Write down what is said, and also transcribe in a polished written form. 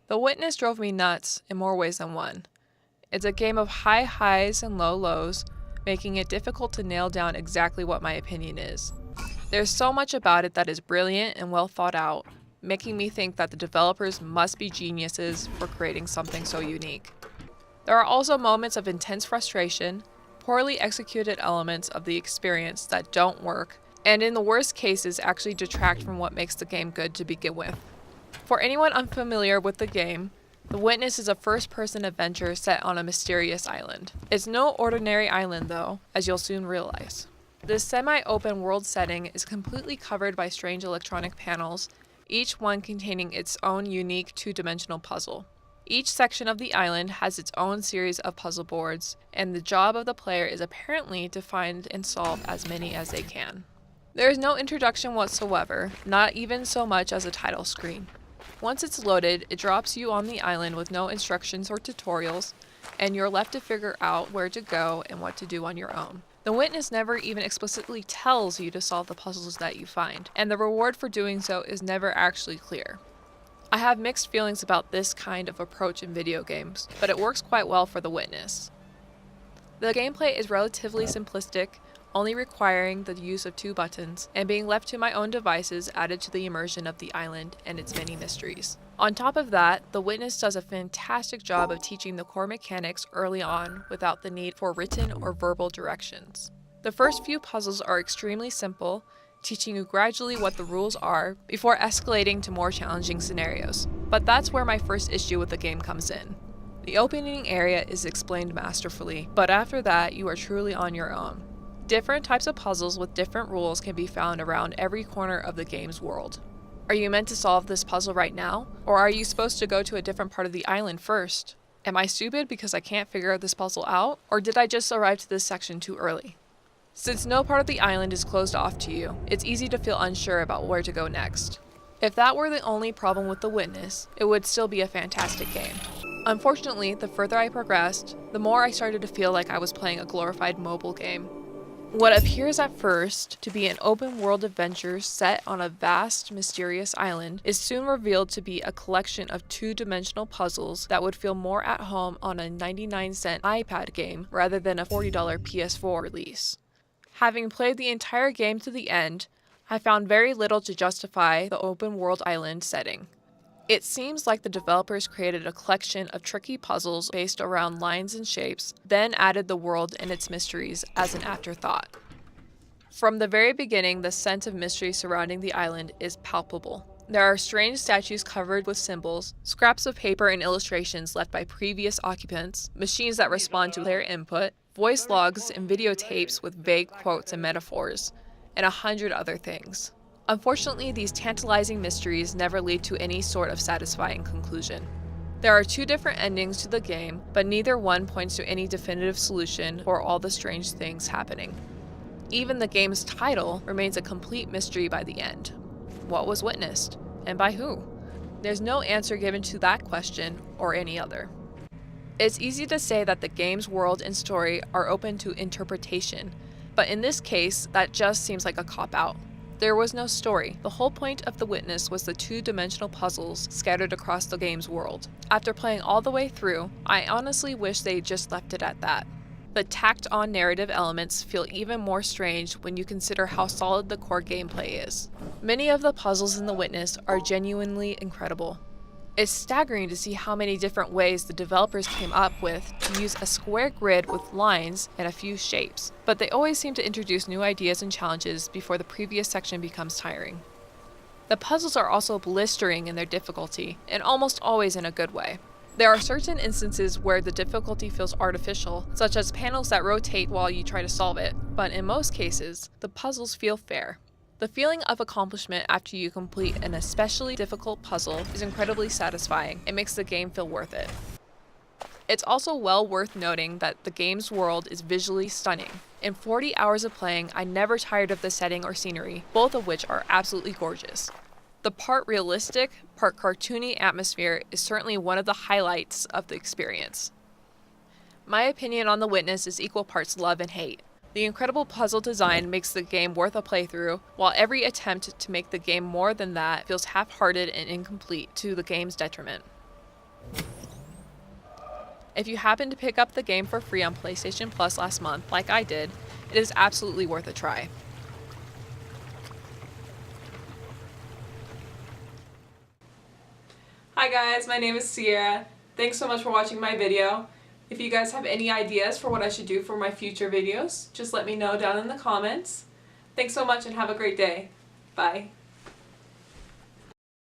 The Witness drove me nuts in more ways than one. It's a game of high highs and low lows, making it difficult to nail down exactly what my opinion is. There's so much about it that is brilliant and well thought out, making me think that the developers must be geniuses for creating something so unique. There are also moments of intense frustration, poorly executed elements of the experience that don't work, and in the worst cases actually detract from what makes the game good to begin with. For anyone unfamiliar with the game, The Witness is a first-person adventure set on a mysterious island. It's no ordinary island though, as you'll soon realize. This semi-open world setting is completely covered by strange electronic panels, each one containing its own unique two-dimensional puzzle. Each section of the island has its own series of puzzle boards, and the job of the player is apparently to find and solve as many as they can. There is no introduction whatsoever, not even so much as a title screen. Once it's loaded, it drops you on the island with no instructions or tutorials, and you're left to figure out where to go and what to do on your own. The Witness never even explicitly tells you to solve the puzzles that you find, and the reward for doing so is never actually clear. I have mixed feelings about this kind of approach in video games, but it works quite well for The Witness. The gameplay is relatively simplistic, only requiring the use of 2 buttons, and being left to my own devices added to the immersion of the island and its many mysteries. On top of that, The Witness does a fantastic job of teaching the core mechanics early on without the need for written or verbal directions. The first few puzzles are extremely simple, teaching you gradually what the rules are before escalating to more challenging scenarios. But that's where my first issue with the game comes in. The opening area is explained masterfully, but after that, you are truly on your own. Different types of puzzles with different rules can be found around every corner of the game's world. Are you meant to solve this puzzle right now? Or are you supposed to go to a different part of the island first? Am I stupid because I can't figure this puzzle out? Or did I just arrive to this section too early? Since no part of the island is closed off to you, it's easy to feel unsure about where to go next. If that were the only problem with The Witness, it would still be a fantastic game. Unfortunately, the further I progressed, the more I started to feel like I was playing a glorified mobile game. What appears at first to be an open-world adventure set on a vast, mysterious island is soon revealed to be a collection of two-dimensional puzzles that would feel more at home on a 99-cent iPad game rather than a $40 PS4 release. Having played the entire game to the end, I found very little to justify the open-world island setting. It seems like the developers created a collection of tricky puzzles based around lines and shapes, then added the world and its mysteries as an afterthought. From the very beginning, the sense of mystery surrounding the island is palpable. There are strange statues covered with symbols, scraps of paper and illustrations left by previous occupants, machines that respond to their input, voice logs and videotapes with vague quotes and metaphors, and 100 other things. Unfortunately, these tantalizing mysteries never lead to any sort of satisfying conclusion. There are 2 different endings to the game, but neither one points to any definitive solution for all the strange things happening. Even the game's title remains a complete mystery by the end. What was witnessed, and by who? There's no answer given to that question or any other. It's easy to say that the game's world and story are open to interpretation, but in this case, that just seems like a cop-out. There was no story. The whole point of The Witness was the two-dimensional puzzles scattered across the game's world. After playing all the way through, I honestly wish they just left it at that. The tacked-on narrative elements feel even more strange when you consider how solid the core gameplay is. Many of the puzzles in The Witness are genuinely incredible. It's staggering to see how many different ways the developers came up with to use a square grid with lines and a few shapes, but they always seem to introduce new ideas and challenges before the previous section becomes tiring. The puzzles are also blistering in their difficulty, and almost always in a good way. There are certain instances where the difficulty feels artificial, such as panels that rotate while you try to solve it, but in most cases, the puzzles feel fair. The feeling of accomplishment after you complete an especially difficult puzzle is incredibly satisfying. It makes the game feel worth it. It's also well worth noting that the game's world is visually stunning. In 40 hours of playing, I never tired of the setting or scenery, both of which are absolutely gorgeous. The part realistic, part cartoony atmosphere is certainly one of the highlights of the experience. My opinion on The Witness is equal parts love and hate. The incredible puzzle design makes the game worth a playthrough, while every attempt to make the game more than that feels half-hearted and incomplete to the game's detriment. If you happen to pick up the game for free on PlayStation Plus last month, like I did, it is absolutely worth a try. Hi guys, my name is Sierra. Thanks so much for watching my video. If you guys have any ideas for what I should do for my future videos, just let me know down in the comments. Thanks so much and have a great day. Bye.